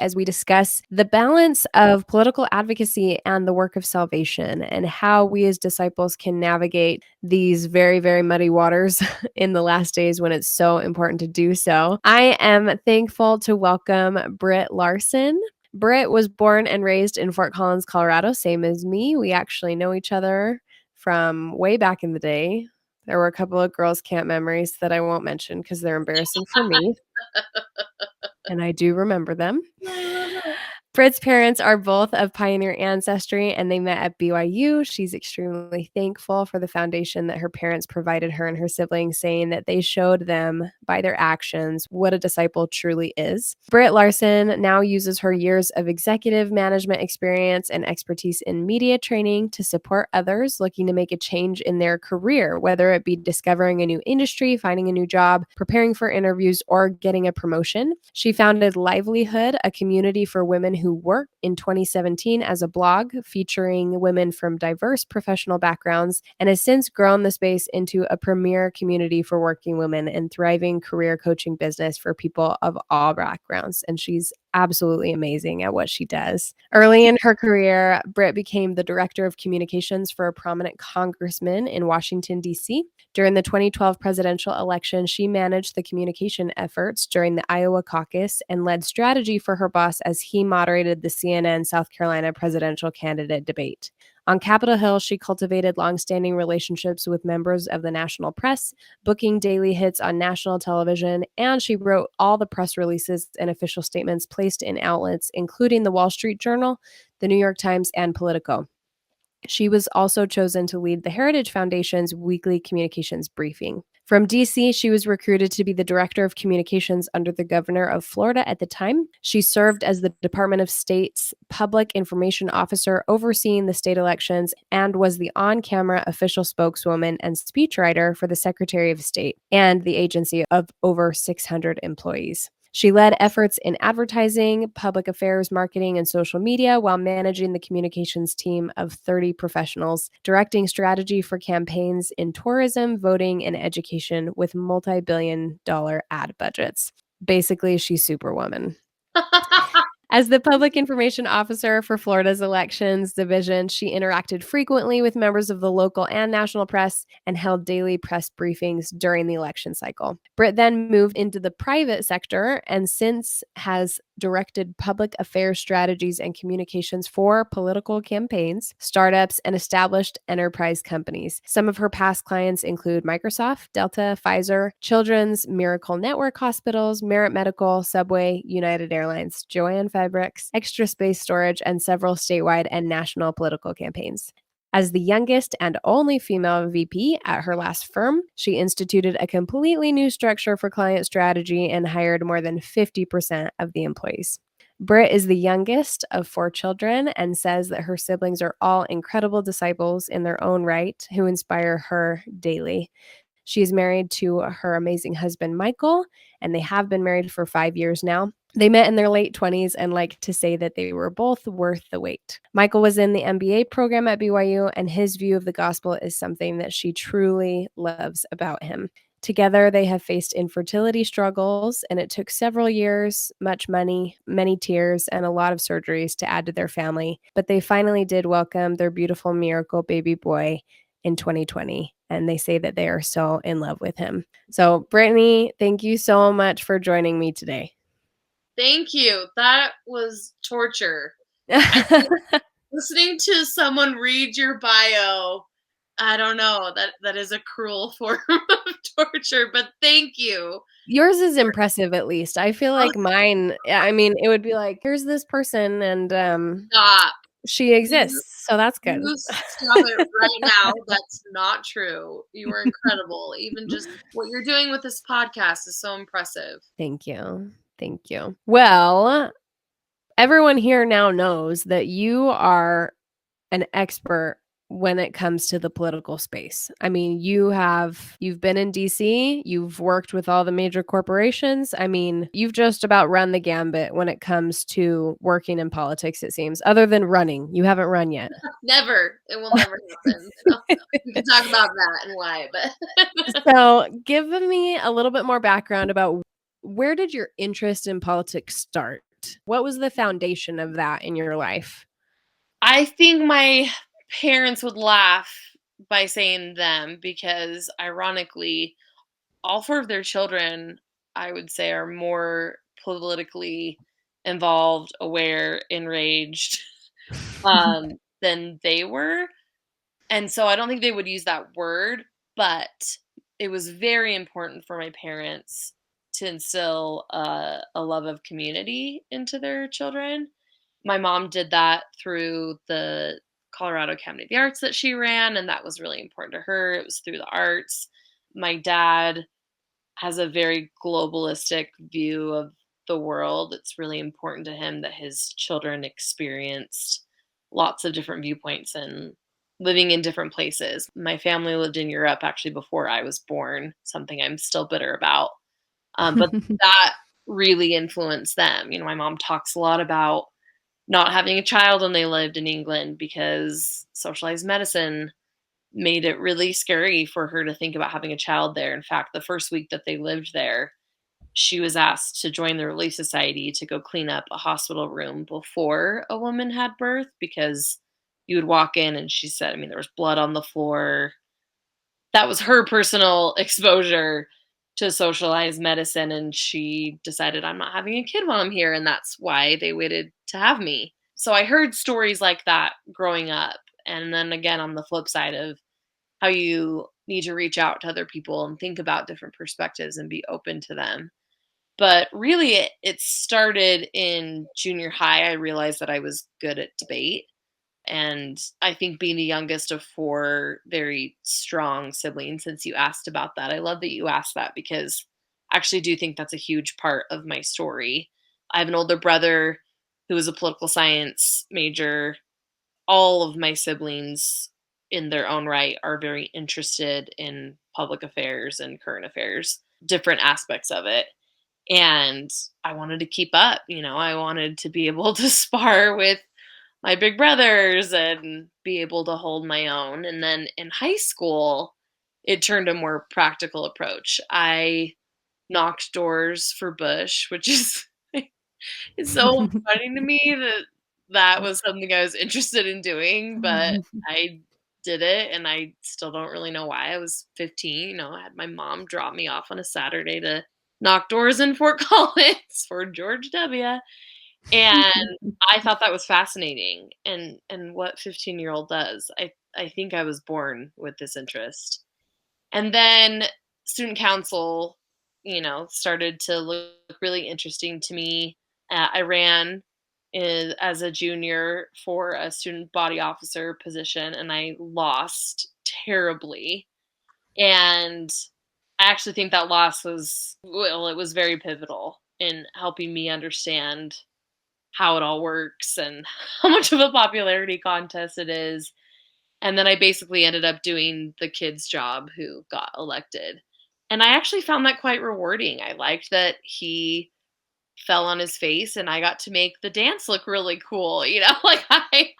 as we discuss the balance of political advocacy and the work of salvation and how we as disciples can navigate these very, very muddy waters in the last days when it's so important to do so. I am thankful to welcome Britt Larsen. Britt was born and raised in Fort Collins, Colorado, same as me. We actually know each other from way back in the day. There were a couple of girls' camp memories that I won't mention because they're embarrassing for me. And I do remember them. Britt's parents are both of pioneer ancestry, and they met at BYU. She's extremely thankful for the foundation that her parents provided her and her siblings, saying that they showed them by their actions what a disciple truly is. Britt Larsen now uses her years of executive management experience and expertise in media training to support others looking to make a change in their career, whether it be discovering a new industry, finding a new job, preparing for interviews, or getting a promotion. She founded Livelihood, a community for women who work, in 2017 as a blog featuring women from diverse professional backgrounds, and has since grown the space into a premier community for working women and thriving career coaching business for people of all backgrounds. And she's absolutely amazing at what she does. Early in her career, Britt became the director of communications for a prominent congressman in Washington, D.C. During the 2012 presidential election, she managed the communication efforts during the Iowa Caucus and led strategy for her boss as he moderated the CNN South Carolina presidential candidate debate. On Capitol Hill, she cultivated longstanding relationships with members of the national press, booking daily hits on national television, and she wrote all the press releases and official statements placed in outlets, including the Wall Street Journal, the New York Times, and Politico. She was also chosen to lead the Heritage Foundation's weekly communications briefing. From DC, she was recruited to be the director of communications under the governor of Florida at the time. She served as the Department of State's public information officer overseeing the state elections and was the on-camera official spokeswoman and speechwriter for the Secretary of State and the agency of over 600 employees. She led efforts in advertising, public affairs, marketing, and social media while managing the communications team of 30 professionals, directing strategy for campaigns in tourism, voting, and education with multi-billion-dollar ad budgets. Basically, she's Superwoman. As the public information officer for Florida's elections division, she interacted frequently with members of the local and national press and held daily press briefings during the election cycle. Britt then moved into the private sector and since has directed public affairs strategies and communications for political campaigns, startups, and established enterprise companies. Some of her past clients include Microsoft, Delta, Pfizer, Children's Miracle Network Hospitals, Merit Medical, Subway, United Airlines, Joann Fabrics, Extra Space Storage, and several statewide and national political campaigns. As the youngest and only female VP at her last firm, she instituted a completely new structure for client strategy and hired more than 50% of the employees. Britt is the youngest of 4 children and says that her siblings are all incredible disciples in their own right who inspire her daily. She is married to her amazing husband, Michael, and they have been married for 5 years now. They met in their late 20s and like to say that they were both worth the wait. Michael was in the MBA program at BYU, and his view of the gospel is something that she truly loves about him. Together, they have faced infertility struggles, and it took several years, much money, many tears, and a lot of surgeries to add to their family. But they finally did welcome their beautiful miracle baby boy in 2020, and they say that they are so in love with him. So, Brittany, thank you so much for joining me today. Thank you. That was torture. Listening to someone read your bio, I don't know, that is a cruel form of torture, but thank you. Yours is impressive, at least. I feel like mine, I mean, it would be like, here's this person, and Stop. she exists, so that's good. You stop it right now. That's not true. You are incredible. Even just what you're doing with this podcast is so impressive. Thank you. Thank you. Well, everyone here now knows that you are an expert when it comes to the political space. I mean, you've been in DC, you've worked with all the major corporations. I mean, you've just about run the gambit when it comes to working in politics, it seems. Other than running, you haven't run yet. Never. It will never happen. So we can talk about that and why, but So, give me a little bit more background about where did your interest in politics start? that? What was the foundation of that in your life? I think my parents would laugh by saying them because ironically, all 4 of their children, I would say, are more politically involved, aware, enraged, than they were. And so I don't think they would use that word, but it was very important for my parents to instill a love of community into their children. My mom did that through the Colorado Academy of the Arts that she ran, and that was really important to her. It was through the arts. My dad has a very globalistic view of the world. It's really important to him that his children experienced lots of different viewpoints and living in different places. My family lived in Europe actually before I was born, something I'm still bitter about. But that really influenced them. My mom talks a lot about not having a child when they lived in England because socialized medicine made it really scary for her to think about having a child there. In fact, the first week that they lived there, she was asked to join the Relief Society to go clean up a hospital room before a woman had birth because you would walk in and she said, there was blood on the floor. That was her personal exposure to socialized medicine. And she decided, I'm not having a kid while I'm here. And that's why they waited to have me. So I heard stories like that growing up. And then again, on the flip side of how you need to reach out to other people and think about different perspectives and be open to them. But really, it started in junior high. I realized that I was good at debate. And I think being the youngest of 4 very strong siblings, since you asked about that, I love that you asked that because I actually do think that's a huge part of my story. I have an older brother who was a political science major. All of my siblings in their own right are very interested in public affairs and current affairs, different aspects of it. And I wanted to keep up, I wanted to be able to spar with my big brothers and be able to hold my own. And then in high school, it turned a more practical approach. I knocked doors for Bush, which is it's so funny to me that that was something I was interested in doing, but I did it and I still don't really know why. I was 15, I had my mom drop me off on a Saturday to knock doors in Fort Collins for George W. And I thought that was fascinating and what 15-year-old does. I think I was born with this interest. And then student council, started to look really interesting to me. I ran as a junior for a student body officer position and I lost terribly. And I actually think that loss it was very pivotal in helping me understand how it all works and how much of a popularity contest it is. And then I basically ended up doing the kid's job who got elected. And I actually found that quite rewarding. I liked that he fell on his face and I got to make the dance look really cool. Like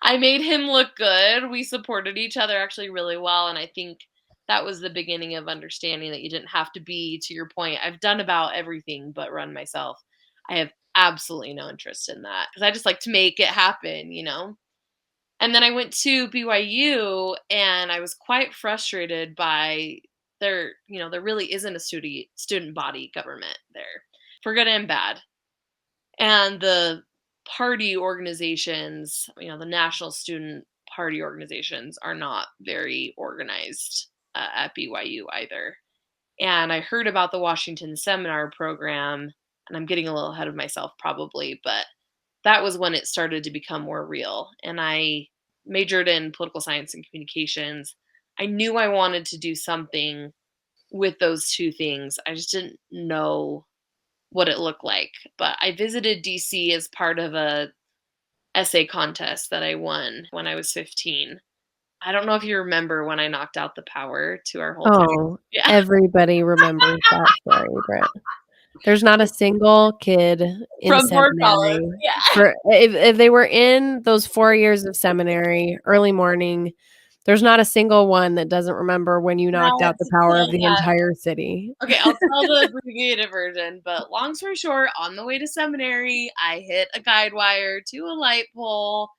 I made him look good. We supported each other actually really well. And I think that was the beginning of understanding that you didn't have to be, to your point, I've done about everything but run myself. I have absolutely no interest in that because I just like to make it happen. And then I went to BYU and I was quite frustrated by there really isn't a student body government there, for good and bad. And the party organizations, the national student party organizations are not very organized at BYU either. And I heard about the Washington Seminar Program, and I'm getting a little ahead of myself probably, but that was when it started to become more real. And I majored in political science and communications. I knew I wanted to do something with those 2 things. I just didn't know what it looked like. But I visited DC as part of a essay contest that I won when I was 15. I don't know if you remember when I knocked out the power to our whole town. Oh, Yeah. everybody remembers that story, Britt. There's not a single kid in From Fort Collins. seminary Yeah. if they were in those 4 years of seminary, early morning, There's not a single one that doesn't remember when you knocked out the That's power so of the bad. entire city. Okay, I'll tell the abbreviated version, but long story short, on the way to seminary, I hit a guide wire to a light pole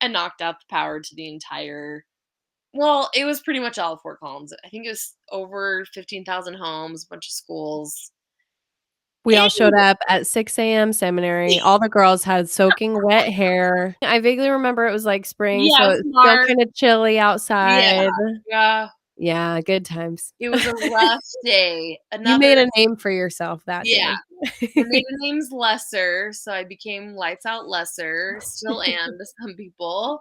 and knocked out the power to the entire, well, it was pretty much all of Fort Collins. I think it was over 15,000 homes, a bunch of schools. We all showed up at 6 a.m. seminary. All the girls had soaking wet hair. I vaguely remember it was like spring, Yeah, so it was it's still March. kind of chilly Yeah, outside. yeah. Yeah, good times. It was a rough day. You Another, made a name for yourself that yeah. day. My maiden name's Lesser, so I became Lights Out Lesser, still am to some people.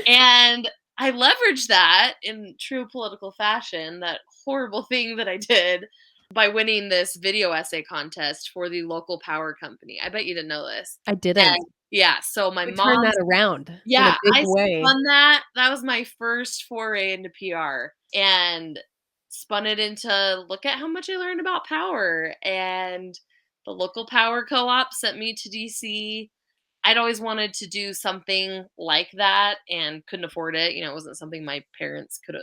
And I leveraged that in true political fashion, that horrible thing that I did, by winning this video essay contest for the local power company. I bet you didn't know this. I didn't. And yeah, so my You turned mom, that around in a yeah, big I way. spun that. That was my first foray into PR, and spun it into, look at how much I learned about power. And the local power co-op sent me to DC. I'd always wanted to do something like that and couldn't afford it. It wasn't something my parents could,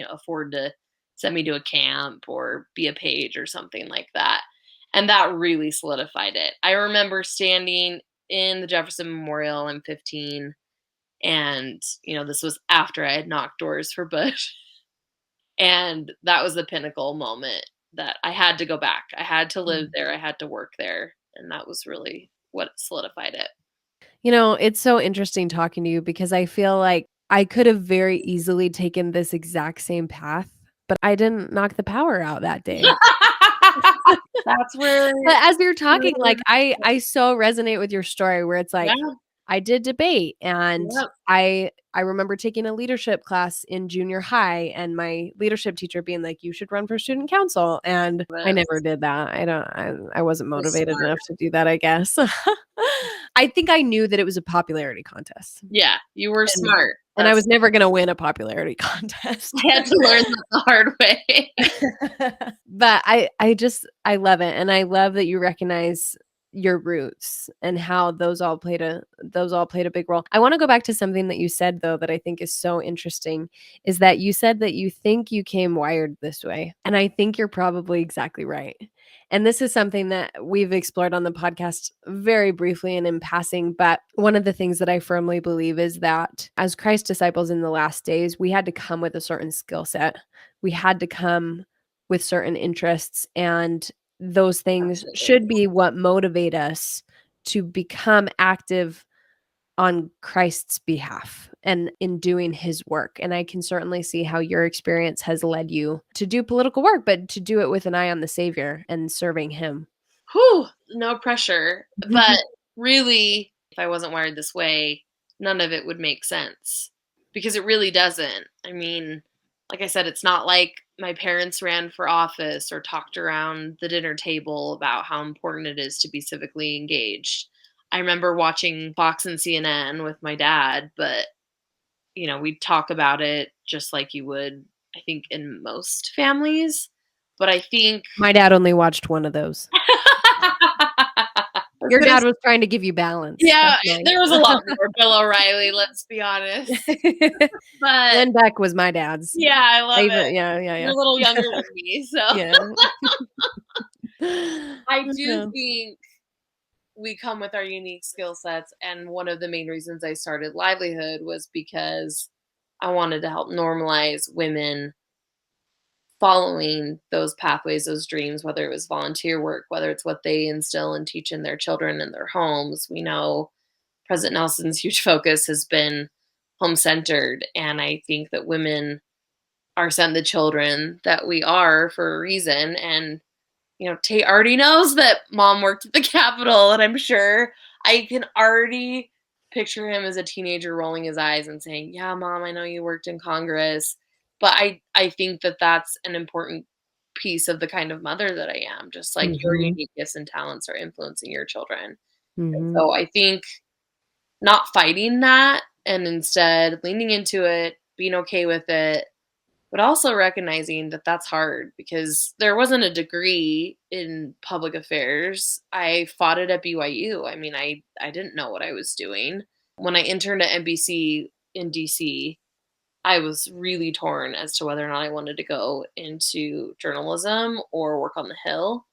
afford to send me to a camp or be a page or something like that. And that really solidified it. I remember standing in the Jefferson Memorial. I'm 15. And, this was after I had knocked doors for Bush. And that was the pinnacle moment that I had to go back. I had to live there. I had to work there. And that was really what solidified it. It's so interesting talking to you because I feel like I could have very easily taken this exact same path, but I didn't knock the power out that day. That's where, But as we were talking, like, I so resonate with your story where it's like, yeah, I did debate and yep. I remember taking a leadership class in junior high and my leadership teacher being like, "You should run for student council." And I never did that. I wasn't So motivated smart. enough to do that, I guess. I think I knew that it was a popularity contest. Yeah, you were And smart. and I was never gonna win a popularity contest. I had to learn that the hard way. But I love it, and I love that you recognize your roots and how those all played a big role. I wanna go back to something that you said, though, that I think is so interesting, is that you said that you think you came wired this way, and I think you're probably exactly right. And this is something that we've explored on the podcast very briefly and in passing, but one of the things that I firmly believe is that as Christ disciples in the last days, we had to come with a certain skill set. We had to come with certain interests, and those things Absolutely. should be what motivate us to become active on Christ's behalf and in doing his work. And I can certainly see how your experience has led you to do political work, but to do it with an eye on the Savior and serving him. Whew, no pressure. But really, if I wasn't wired this way, none of it would make sense, because it really doesn't. I mean, like I said, it's not like my parents ran for office or talked around the dinner table about how important it is to be civically engaged. I remember watching Fox and CNN with my dad, but we'd talk about it just like you would, I think, in most families. But I think My dad only watched one of those. Your But dad was trying to give you balance. yeah, That's there was a lot more Bill O'Reilly, let's be honest. nice. But Glenn Beck was my dad's. yeah, I love it. Yeah, You're yeah, a little younger than me, so yeah. I do Yeah. think we come with our unique skill sets, and one of the main reasons I started Livelihood was because I wanted to help normalize women following those pathways, those dreams, whether it was volunteer work, whether it's what they instill and teach in their children in their homes. We know President Nelson's huge focus has been home centered. And I think that women are sent the children that we are for a reason. And, Tate already knows that mom worked at the Capitol. And I'm sure I can already picture him as a teenager rolling his eyes and saying, "Yeah, mom, I know you worked in Congress." But I think that that's an important piece of the kind of mother that I am, just like your Mhm, unique gifts and talents are influencing your children. And mhm. so I think not fighting that and instead leaning into it, being okay with it, but also recognizing that that's hard, because there wasn't a degree in public affairs. I fought it at BYU. I mean, I didn't know what I was doing. When I interned at NBC in DC, I was really torn as to whether or not I wanted to go into journalism or work on the Hill.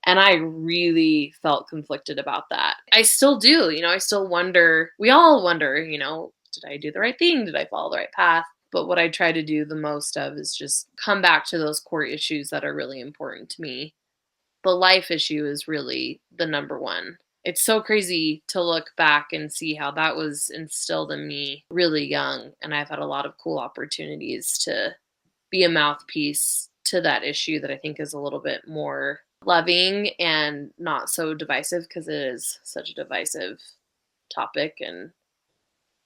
And I really felt conflicted about that. I still do, I still wonder. We all wonder, did I do the right thing? Did I follow the right path? But what I try to do the most of is just come back to those core issues that are really important to me. The life issue is really the number one. It's so crazy to look back and see how that was instilled in me really young. And I've had a lot of cool opportunities to be a mouthpiece to that issue that I think is a little bit more loving and not so divisive, because it is such a divisive topic. And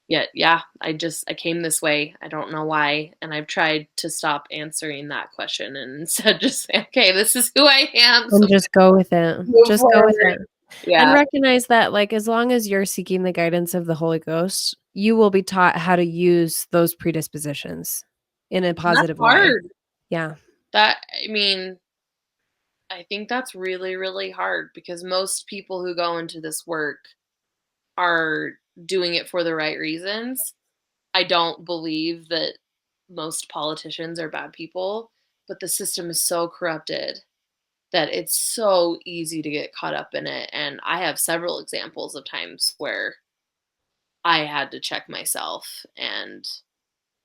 yet, yeah, I came this way. I don't know why. And I've tried to stop answering that question and instead just say, okay, this is who I am. So And just go with it. move Just go with forward. it. And Yeah. recognize that, like, as long as you're seeking the guidance of the Holy Ghost, you will be taught how to use those predispositions in a And that's positive way. hard. Yeah. I mean, I think that's really, really hard because most people who go into this work are doing it for the right reasons. I don't believe that most politicians are bad people, but the system is so corrupted that it's so easy to get caught up in it. And I have several examples of times where I had to check myself and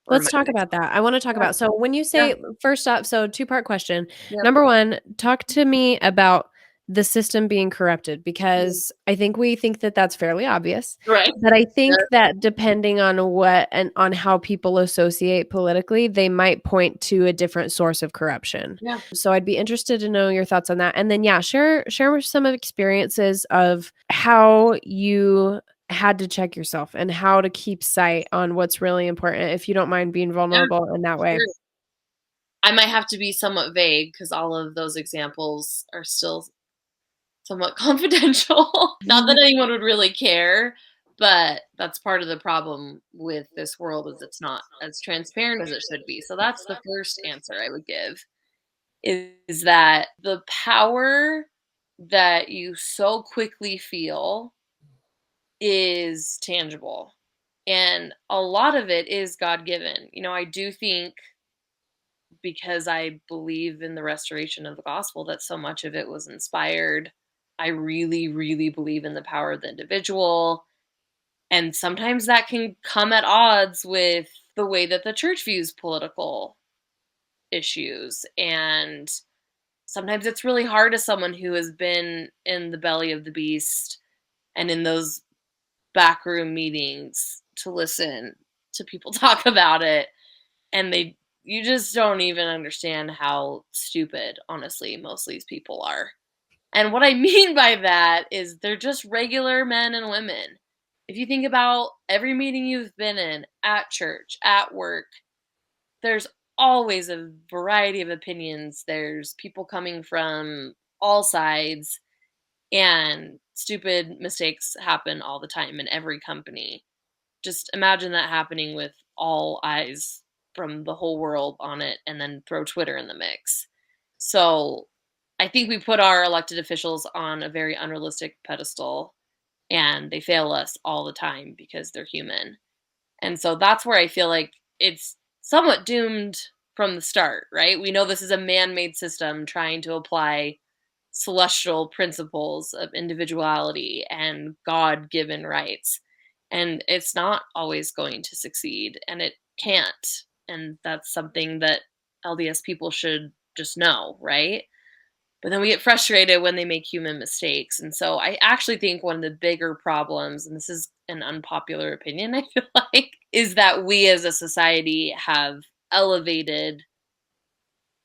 Let's remind talk myself. about that. I wanna talk about, so when you Yeah, say, first off, so two-part question. yeah, Number 1, talk to me about the system being corrupted, yeah. because I think we think that that's fairly obvious. Right. But I Yeah, think that depending on what and on how people associate politically, they might point to a different source of corruption. yeah. So I'd be interested to know your thoughts on that. And then, yeah, share some of experiences of how you had to check yourself and how to keep sight on what's really important, if you don't mind being Yeah, vulnerable in that way. sure. I might have to be somewhat vague because all of those examples are still somewhat confidential. Not that anyone would really care, but that's part of the problem with this world is it's not as transparent as it should be. So that's the first answer I would give is that the power that you so quickly feel is tangible. And a lot of it is God given. I do think because I believe in the restoration of the gospel that so much of it was inspired. I really, really believe in the power of the individual. And sometimes that can come at odds with the way that the church views political issues. And sometimes it's really hard as someone who has been in the belly of the beast and in those backroom meetings to listen to people talk about it, and you just don't even understand how stupid, honestly, most of these people are. And what I mean by that is they're just regular men and women. If you think about every meeting you've been in, at church, at work, there's always a variety of opinions. There's people coming from all sides, and stupid mistakes happen all the time in every company. Just imagine that happening with all eyes from the whole world on it, and then throw Twitter in the mix. So I think we put our elected officials on a very unrealistic pedestal, and they fail us all the time because they're human. And so that's where I feel like it's somewhat doomed from the start, right? We know this is a man made system trying to apply celestial principles of individuality and God given rights. And it's not always going to succeed, and it can't. And that's something that LDS people should just know, right? But then we get frustrated when they make human mistakes. And so I actually think one of the bigger problems, and this is an unpopular opinion, I feel like, is that we as a society have elevated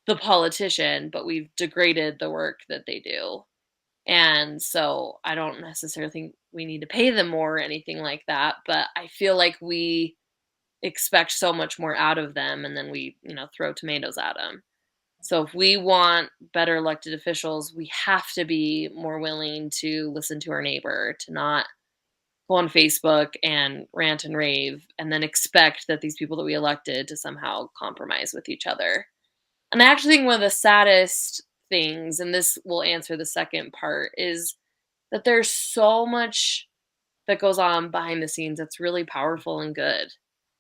the politician, but we've degraded the work that they do. And so I don't necessarily think we need to pay them more or anything like that, but I feel like we expect so much more out of them, and then we, throw tomatoes at them. So if we want better elected officials, we have to be more willing to listen to our neighbor, to not go on Facebook and rant and rave and then expect that these people that we elected to somehow compromise with each other. And I actually think one of the saddest things, and this will answer the second part, is that there's so much that goes on behind the scenes that's really powerful and good.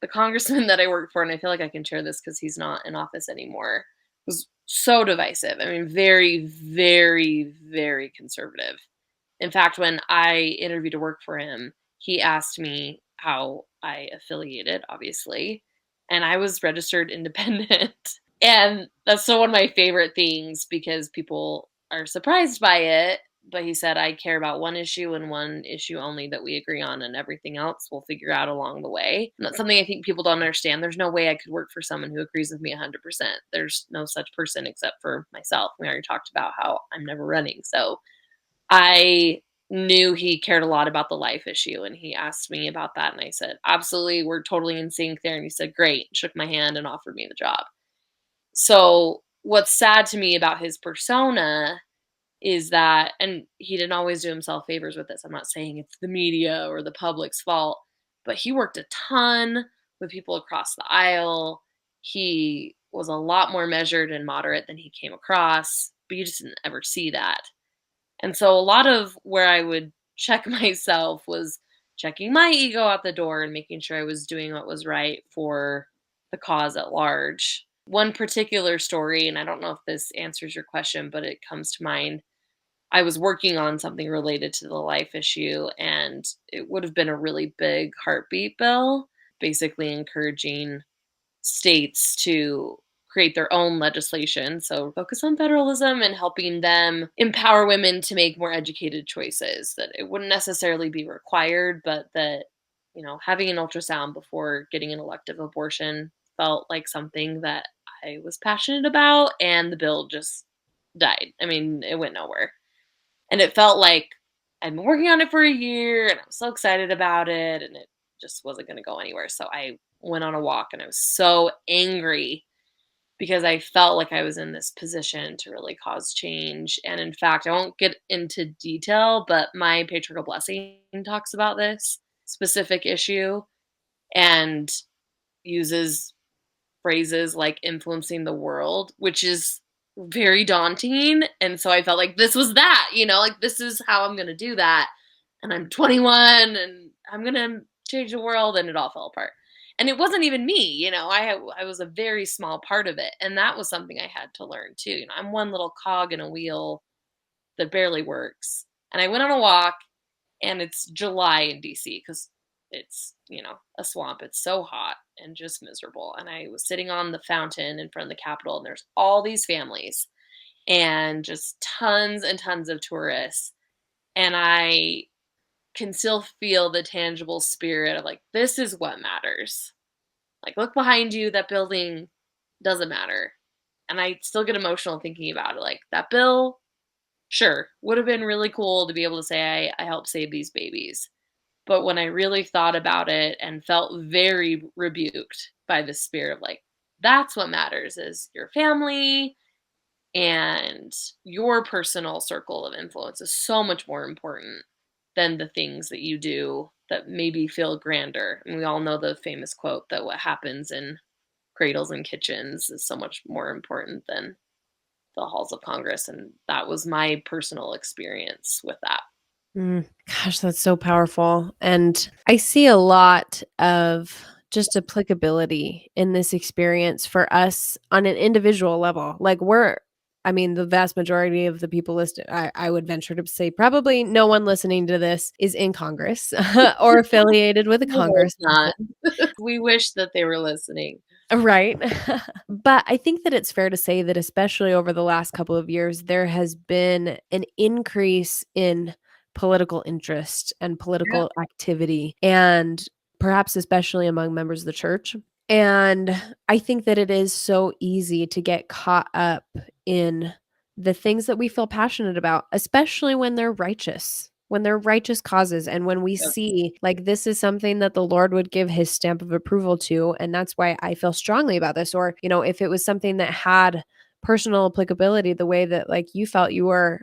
the congressman that I worked for, and I feel like I can share this because he's not in office anymore, was so divisive. I mean, very, very, very conservative. In fact, when I interviewed to work for him, he asked me how I affiliated, obviously, and I was registered independent. And that's so one of my favorite things because people are surprised by it. But he said, I care about one issue and one issue only that we agree on, and everything else we'll figure out along the way. And that's something I think people don't understand. There's no way I could work for someone who agrees with me 100%. There's no such person except for myself. We already talked about how I'm never running. So I knew he cared a lot about the life issue, and he asked me about that. And I said, absolutely, we're totally in sync there. And he said, great, shook my hand and offered me the job. So what's sad to me about his persona is that, and he didn't always do himself favors with this. I'm not saying it's the media or the public's fault, but he worked a ton with people across the aisle. He was a lot more measured and moderate than he came across, but you just didn't ever see that. And so a lot of where I would check myself was checking my ego out the door and making sure I was doing what was right for the cause at large. One particular story, and I don't know if this answers your question, but it comes to mind. I was working on something related to the life issue, and it would have been a really big heartbeat bill, basically encouraging states to create their own legislation. So focus on federalism and helping them empower women to make more educated choices, that it wouldn't necessarily be required, but that, having an ultrasound before getting an elective abortion felt like something that I was passionate about, and the bill just died. I mean, it went nowhere. And it felt like I'd been working on it for a year and I was so excited about it, and it just wasn't going to go anywhere. So I went on a walk and I was so angry because I felt like I was in this position to really cause change. And in fact, I won't get into detail, but my patriarchal blessing talks about this specific issue and uses phrases like influencing the world, which is very daunting. And so I felt like this was that, like this is how I'm going to do that. And I'm 21 and I'm going to change the world, and it all fell apart. And it wasn't even me, I was a very small part of it. And that was something I had to learn too. I'm one little cog in a wheel that barely works. And I went on a walk, and it's July in DC because it's, a swamp. It's so hot and just miserable. And I was sitting on the fountain in front of the Capitol, and there's all these families and just tons and tons of tourists. And I can still feel the tangible spirit of like, this is what matters. Like, look behind you, that building doesn't matter. And I still get emotional thinking about it. Like, that bill, sure, would have been really cool to be able to say, I helped save these babies. But when I really thought about it and felt very rebuked by the spirit of like, that's what matters, is your family and your personal circle of influence is so much more important than the things that you do that maybe feel grander. And we all know the famous quote that what happens in cradles and kitchens is so much more important than the halls of Congress. And that was my personal experience with that. Gosh, that's so powerful. And I see a lot of just applicability in this experience for us on an individual level. Like the vast majority of the people listed, I would venture to say probably no one listening to this is in Congress or affiliated with a Congress. Not. We wish that they were listening. Right. But I think that it's fair to say that especially over the last couple of years, there has been an increase in political interest and political activity, and perhaps especially among members of the church. And I think that it is so easy to get caught up in the things that we feel passionate about, especially when they're righteous causes. And when we see like this is something that the Lord would give his stamp of approval to. And that's why I feel strongly about this. Or, if it was something that had personal applicability, the way that like you felt you were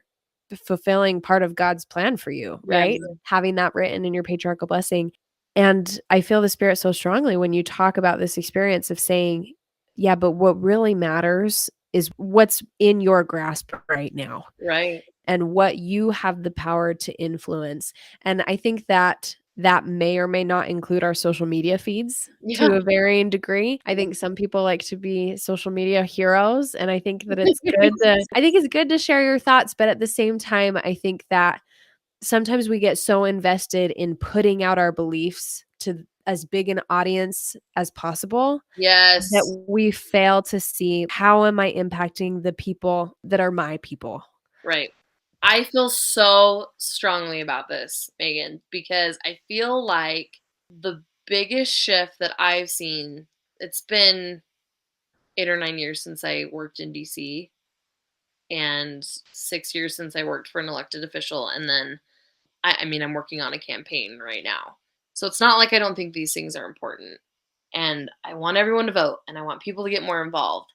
fulfilling part of God's plan for you, right? Yeah. Having that written in your patriarchal blessing. And I feel the spirit so strongly when you talk about this experience of saying, yeah, but what really matters is what's in your grasp right now. Right. And what you have the power to influence. And I think that that may or may not include our social media feeds Yeah. to a varying degree. I think some people like to be social media heroes, and I think that it's good to share your thoughts, but at the same time, I think that sometimes we get so invested in putting out our beliefs to as big an audience as possible that Yes. we fail to see how am I impacting the people that are my people. Right. I feel so strongly about this, Megan, because I feel like the biggest shift that I've seen, it's been 8 or 9 years since I worked in DC and 6 years since I worked for an elected official. And then, I mean, I'm working on a campaign right now. So it's not like I don't think these things are important. And I want everyone to vote and I want people to get more involved.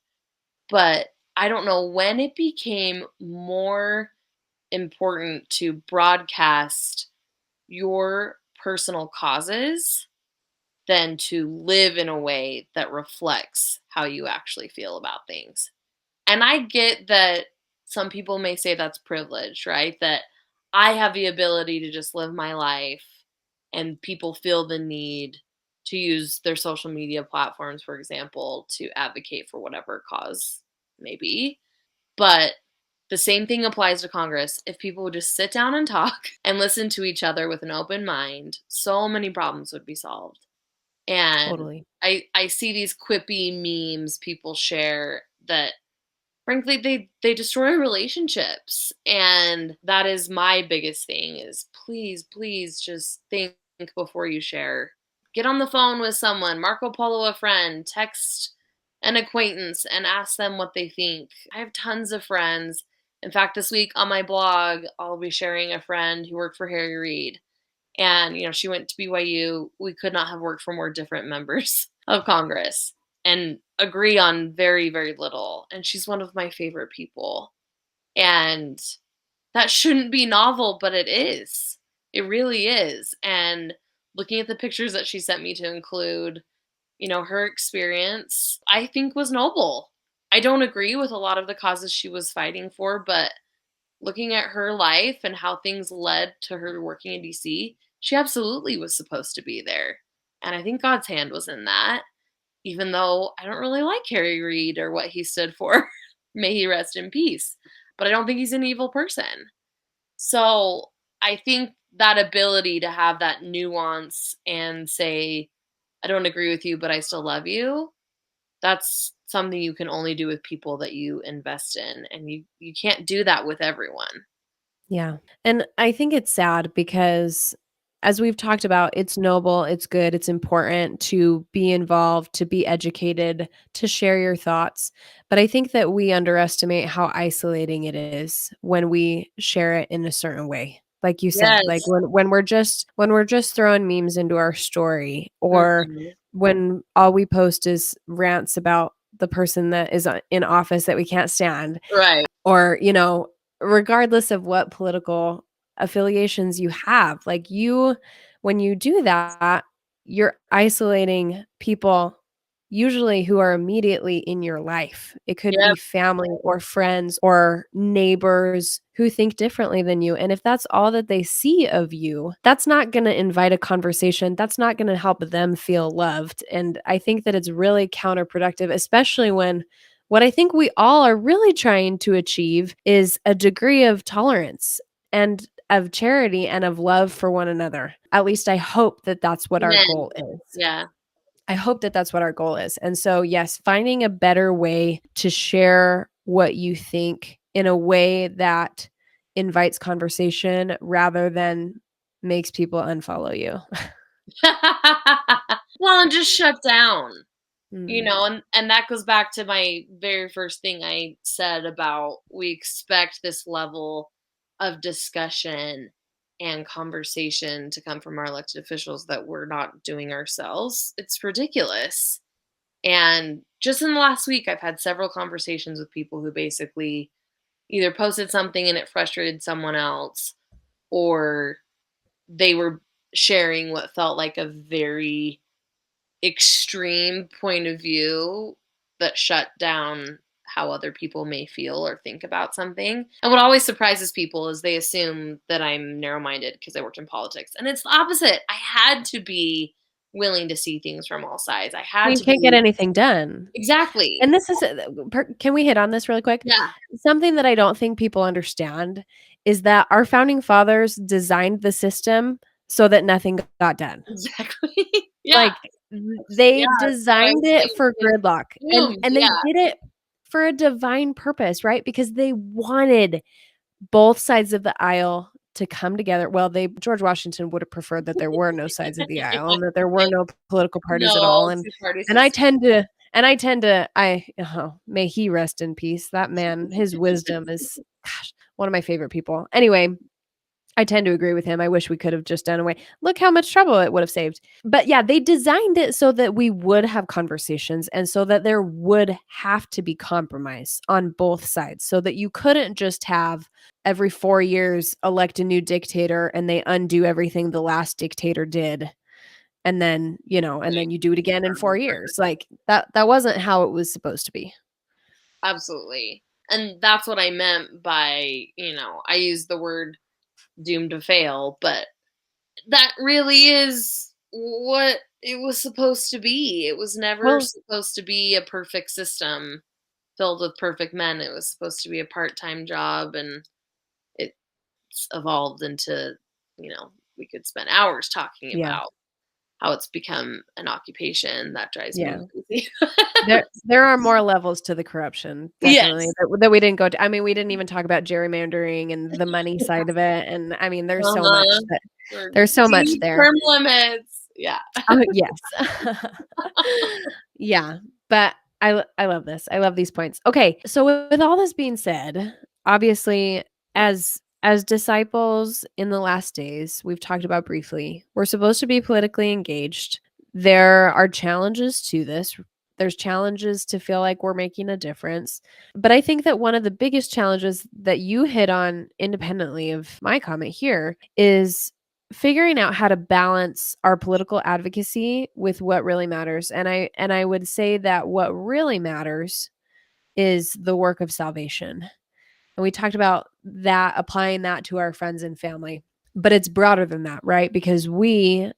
But I don't know when it became more important to broadcast your personal causes than to live in a way that reflects how you actually feel about things. And I get that some people may say that's privilege, right? That I have the ability to just live my life and people feel the need to use their social media platforms, for example, to advocate for whatever cause may be. But the same thing applies to Congress. If people would just sit down and talk and listen to each other with an open mind, so many problems would be solved. And Totally. I see these quippy memes people share that frankly they destroy relationships. And that is my biggest thing is please just think before you share. Get on the phone with someone, Marco Polo a friend, text an acquaintance and ask them what they think. I have tons of friends. In fact, this week on my blog, I'll be sharing a friend who worked for Harry Reid. And, she went to BYU. We could not have worked for more different members of Congress and agree on very, very little. And she's one of my favorite people. And that shouldn't be novel, but it is. It really is. And looking at the pictures that she sent me to include, her experience, I think was noble. I don't agree with a lot of the causes she was fighting for, but looking at her life and how things led to her working in DC, she absolutely was supposed to be there. And I think God's hand was in that, even though I don't really like Harry Reid or what he stood for. May he rest in peace. But I don't think he's an evil person. So I think that ability to have that nuance and say, I don't agree with you, but I still love you, that's something you can only do with people that you invest in. And you can't do that with everyone. Yeah. And I think it's sad because, as we've talked about, it's noble, it's good, it's important to be involved, to be educated, to share your thoughts. But I think that we underestimate how isolating it is when we share it in a certain way. Like you said, like Yes. when we're just throwing memes into our story, or Mhm. when all we post is rants about the person that is in office that we can't stand, Right. or regardless of what political affiliations you have, like, when you do that, you're isolating people usually who are immediately in your life. It could be Yep. family or friends or neighbors who think differently than you, and if that's all that they see of you, that's not going to invite a conversation, that's not going to help them feel loved. And I think that it's really counterproductive, especially when what I think we all are really trying to achieve is a degree of tolerance and of charity and of love for one another. At least I hope that that's what our Amen. goal is. Yeah. I hope that that's what our goal is. And so, yes, finding a better way to share what you think in a way that invites conversation rather than makes people unfollow you. Well, and just shut down. Mm, And that goes back to my very first thing I said about we expect this level of discussion and conversation to come from our elected officials that we're not doing ourselves. It's ridiculous. And just in the last week, I've had several conversations with people who basically either posted something and it frustrated someone else, or they were sharing what felt like a very extreme point of view that shut down how other people may feel or think about something. And what always surprises people is they assume that I'm narrow-minded because I worked in politics. And it's the opposite. I had to be willing to see things from all sides. I had You to can't get be anything done. exactly. And this is can we hit on this really quick? Yeah. Something that I don't think people understand is that our founding fathers designed the system so that nothing got done. Exactly. Yeah. Like, they Yeah. So I designed it think for it's gridlock, doomed. and they Yeah. did it for a divine purpose, right? Because they wanted both sides of the aisle to come together. Well, George Washington would have preferred that there were no sides of the aisle and that there were no political parties at all, No, and two-party and I system. tend to may he rest in peace. That man, his wisdom is, gosh, one of my favorite people. Anyway, I tend to agree with him. I wish we could have just done away. Look how much trouble it would have saved. But yeah, they designed it so that we would have conversations and so that there would have to be compromise on both sides so that you couldn't just have every 4 years elect a new dictator and they undo everything the last dictator did. And then, and then you do it again in 4 years. Like that wasn't how it was supposed to be. Absolutely. And that's what I meant by, I use the word doomed to fail, but that really is what it was supposed to be. It was never Well, supposed to be a perfect system filled with perfect men. It was supposed to be a part-time job, and it's evolved into, we could spend hours talking yeah. about how it's become an occupation that drives Yeah. me crazy. There are more levels to the corruption, definitely, Yes. that we didn't go to. I mean, we didn't even talk about gerrymandering and the money side of it, and, I mean, Uh-huh. Or there's so much deep there. term limits. Yeah. Oh, yes. Yeah, but I love this. I love these points. Okay, so with all this being said, obviously, as disciples in the last days, we've talked about briefly, we're supposed to be politically engaged. There are challenges to this. There's challenges to feel like we're making a difference. But I think that one of the biggest challenges that you hit on independently of my comment here is figuring out how to balance our political advocacy with what really matters. And I would say that what really matters is the work of salvation. And we talked about that, applying that to our friends and family. But it's broader than that, right? Because we,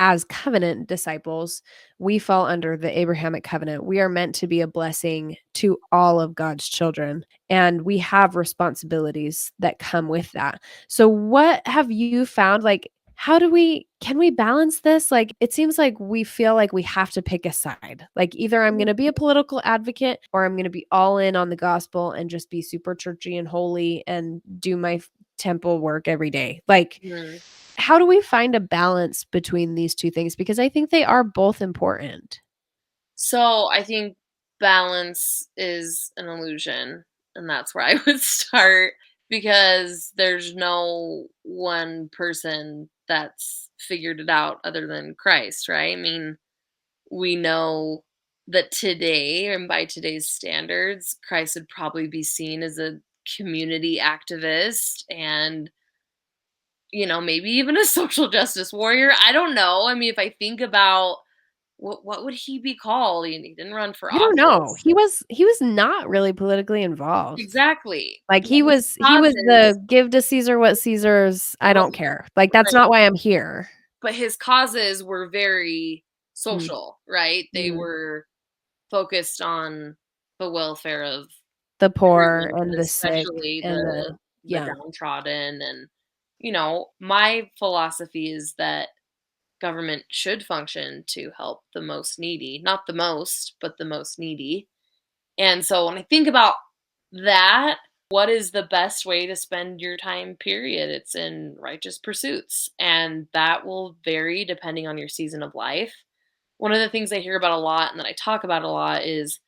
as covenant disciples, we fall under the Abrahamic covenant. We are meant to be a blessing to all of God's children, and we have responsibilities that come with that. So, what have you found? Like, can we balance this? Like, it seems like we feel like we have to pick a side. Like, either I'm going to be a political advocate or I'm going to be all in on the gospel and just be super churchy and holy and do my temple work every day. Like, Mhm. how do we find a balance between these two things? Because I think they are both important. So I think balance is an illusion, and that's where I would start because there's no one person that's figured it out other than Christ, right? I mean, we know that today, and by today's standards, Christ would probably be seen as a community activist and maybe even a social justice warrior. I don't know. I mean, if I think about what would he be called? He didn't run for I don't know. office. He was not really politically involved. Exactly. Like, But his he was causes the give to Caesar what Caesar's, I don't right, care. Like, that's right. not why I'm here. But his causes were very Mm, social, right? They mm. were focused on the welfare of The poor everyone, but and the sick especially and the yeah, downtrodden. And my philosophy is that government should function to help the most needy, not the most, but the most needy. And so when I think about that, what is the best way to spend your time, period? It's in righteous pursuits. And that will vary depending on your season of life. One of the things I hear about a lot and that I talk about a lot is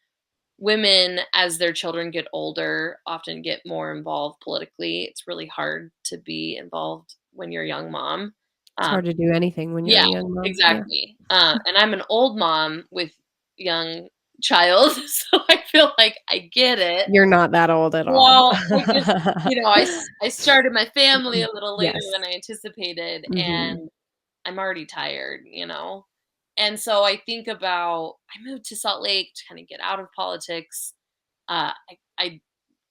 women, as their children get older, often get more involved politically. It's really hard to be involved when you're a young mom. it's Um, hard to do anything when you're yeah, a young mom. Yeah. exactly. And I'm an old mom with young child, so I feel like I get it. You're not that old at all. Well, I started my family a little later Yes. than I anticipated, Mhm. and I'm already tired, And so I think about I moved to Salt Lake to kind of get out of politics, I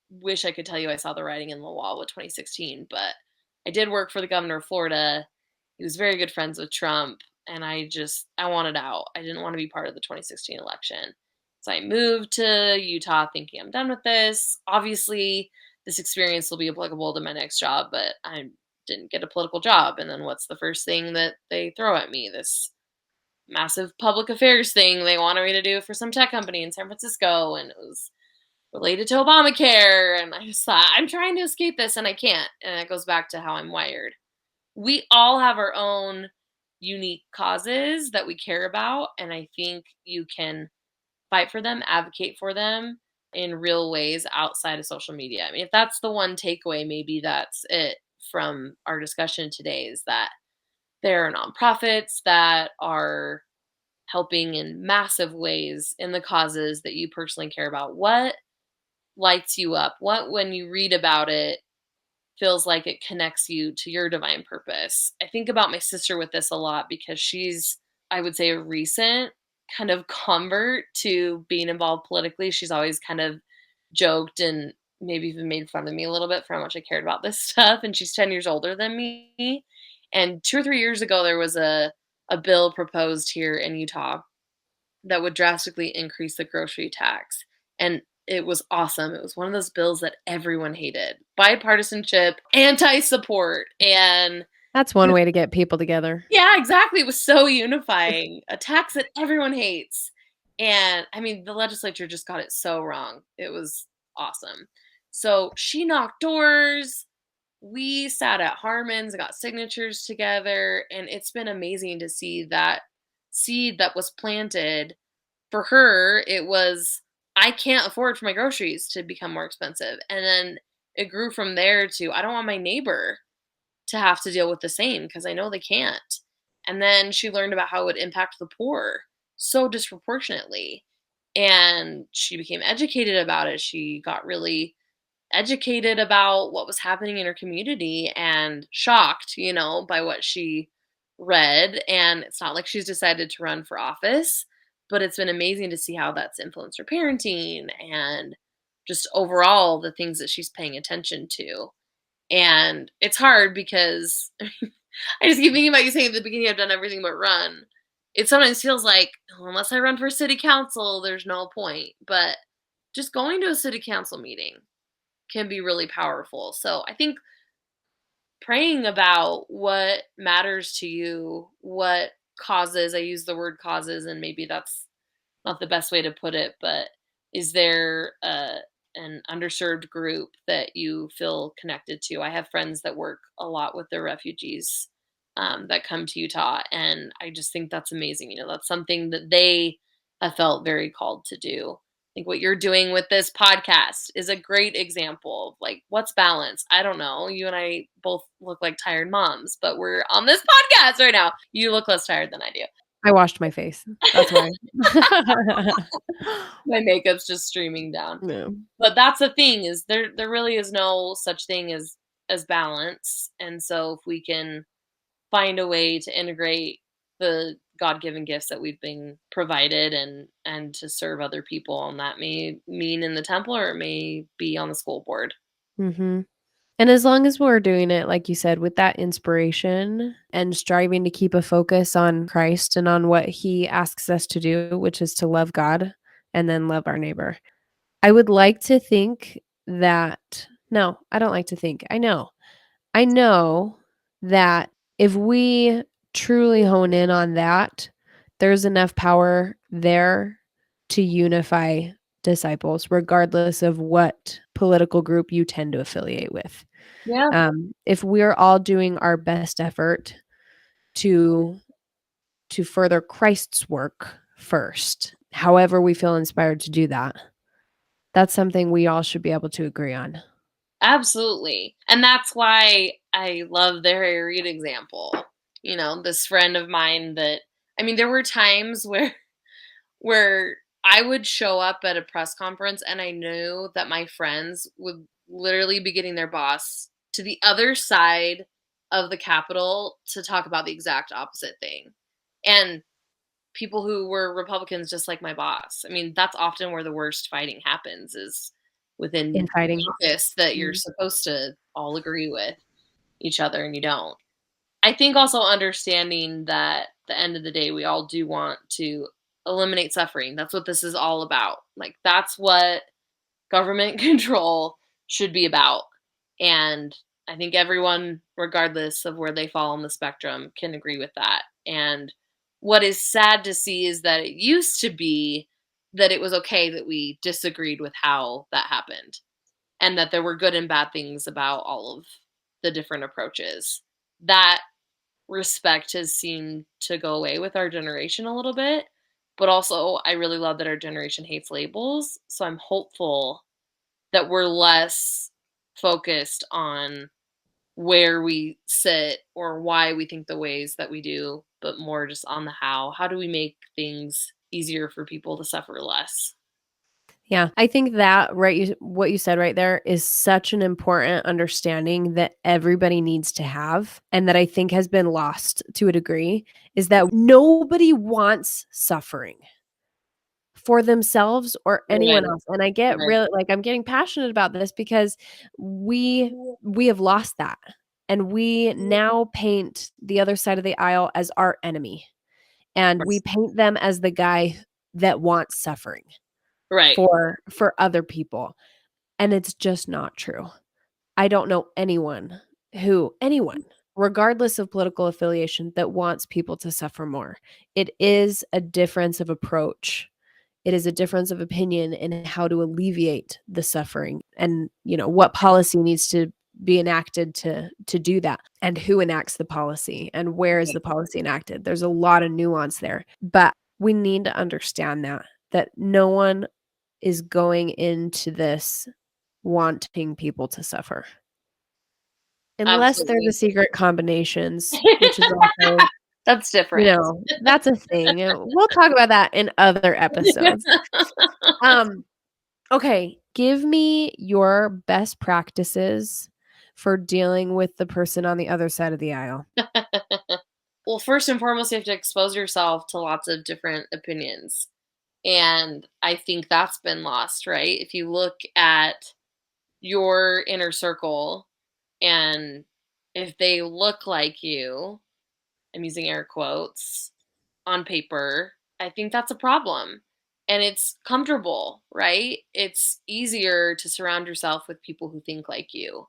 wish I could tell you I saw the writing in the wall with 2016, but I did work for the governor of Florida. He was very good friends with Trump, and I wanted out. I didn't want to be part of the 2016 election. So I moved to Utah thinking I'm done with this. Obviously, this experience will be applicable to my next job, but I didn't get a political job. And then what's the first thing that they throw at me? This massive public affairs thing they wanted me to do for some tech company in San Francisco, and it was related to Obamacare. And I just thought, I'm trying to escape this and I can't. And it goes back to how I'm wired. We all have our own unique causes that we care about. And I think you can fight for them, advocate for them in real ways outside of social media. I mean, if that's the one takeaway, maybe that's it from our discussion today, is that there are nonprofits that are helping in massive ways in the causes that you personally care about. What lights you up? What, when you read about it, feels like it connects you to your divine purpose? I think about my sister with this a lot because she's, I would say, a recent kind of convert to being involved politically. She's always kind of joked and maybe even made fun of me a little bit for how much I cared about this stuff. And she's 10 years older than me. And 2 or 3 years ago, there was a bill proposed here in Utah that would drastically increase the grocery tax. And it was awesome. It was one of those bills that everyone hated. Bipartisanship, anti-support, and That's one way to get people together. yeah, exactly. It was so unifying. A tax that everyone hates. And I mean, the legislature just got it so wrong. It was awesome. So she knocked doors. We sat at Harmon's and got signatures together. And it's been amazing to see that seed that was planted. For her, it was, I can't afford for my groceries to become more expensive. And then it grew from there to, I don't want my neighbor to have to deal with the same because I know they can't. And then she learned about how it would impact the poor so disproportionately. And she became educated about it. She got really educated about what was happening in her community and shocked, by what she read. And it's not like she's decided to run for office, but it's been amazing to see how that's influenced her parenting and just overall the things that she's paying attention to. And it's hard because I just keep thinking about you saying at the beginning, I've done everything but run. It sometimes feels like, oh, unless I run for city council, there's no point. But just going to a city council meeting can be really powerful. So I think praying about what matters to you, what causes, I use the word causes, and maybe that's not the best way to put it, but is there an underserved group that you feel connected to? I have friends that work a lot with the refugees that come to Utah, and I just think that's amazing. That's something that they have felt very called to do. I think what you're doing with this podcast is a great example of like, what's balance? I don't know. You and I both look like tired moms, but we're on this podcast right now. You look less tired than I do. I washed my face. That's why. My makeup's just streaming down. No. But that's the thing, is there really is no such thing as balance. And so if we can find a way to integrate the God-given gifts that we've been provided and to serve other people, and that may mean in the temple or it may be on the school board. Mm-hmm. And as long as we're doing it, like you said, with that inspiration and striving to keep a focus on Christ and on what he asks us to do, which is to love God and then love our neighbor. I would like to think that, no, I don't like to think. I know that if we truly hone in on that, there's enough power there to unify disciples, regardless of what political group you tend to affiliate with. Yeah. If we're all doing our best effort to further Christ's work first, however we feel inspired to do that, that's something we all should be able to agree on. Absolutely. And that's why I love the Harry Reid example. This friend of mine that, I mean, there were times where I would show up at a press conference and I knew that my friends would literally be getting their boss to the other side of the Capitol to talk about the exact opposite thing. And people who were Republicans, just like my boss. I mean, that's often where the worst fighting happens, is within Infighting. office that you're Mhm. supposed to all agree with each other and you don't. I think also understanding that at the end of the day, we all do want to eliminate suffering. That's what this is all about. Like, that's what government control should be about. And I think everyone, regardless of where they fall on the spectrum, can agree with that. And what is sad to see is that it used to be that it was okay that we disagreed with how that happened, and that there were good and bad things about all of the different approaches. That respect has seemed to go away with our generation a little bit. But also, I really love that our generation hates labels. So I'm hopeful that we're less focused on where we sit or why we think the ways that we do, but more just on the how. How do we make things easier for people to suffer less? Yeah, I think that what you said right there is such an important understanding that everybody needs to have, and that I think has been lost to a degree, is that nobody wants suffering for themselves or anyone Right, else. And I get right, really like I'm getting passionate about this because we have lost that. And we now paint the other side of the aisle as our enemy. And we paint them as the guy that wants suffering right. for other people. And it's just not true. I don't know anyone, regardless of political affiliation, that wants people to suffer more. It is a difference of approach. It is a difference of opinion in how to alleviate the suffering, and, what policy needs to be enacted to do that, and who enacts the policy, and where is the policy enacted. There's a lot of nuance there, but we need to understand that no one is going into this wanting people to suffer. Unless they're the Absolutely. secret combinations, which is also, That's different. that's a thing. We'll talk about that in other episodes. Um, okay, give me your best practices for dealing with the person on the other side of the aisle. Well, first and foremost, you have to expose yourself to lots of different opinions. And I think that's been lost, right? If you look at your inner circle, and if they look like you, I'm using air quotes, on paper, I think that's a problem. And it's comfortable, right? It's easier to surround yourself with people who think like you.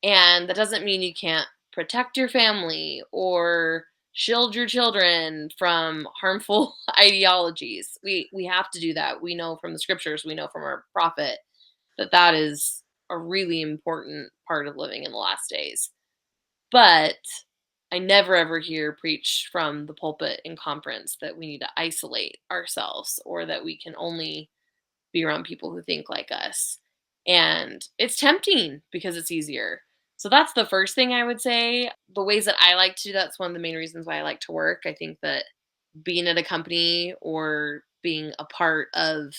And that doesn't mean you can't protect your family or shield your children from harmful ideologies. We have to do that. We know from the scriptures, we know from our prophet, that that is a really important part of living in the last days. But I never ever hear preach from the pulpit in conference that we need to isolate ourselves, or that we can only be around people who think like us. And it's tempting because it's easier. So that's the first thing I would say. The ways that I like to do that's one of the main reasons why I like to work. I think that being at a company or being a part of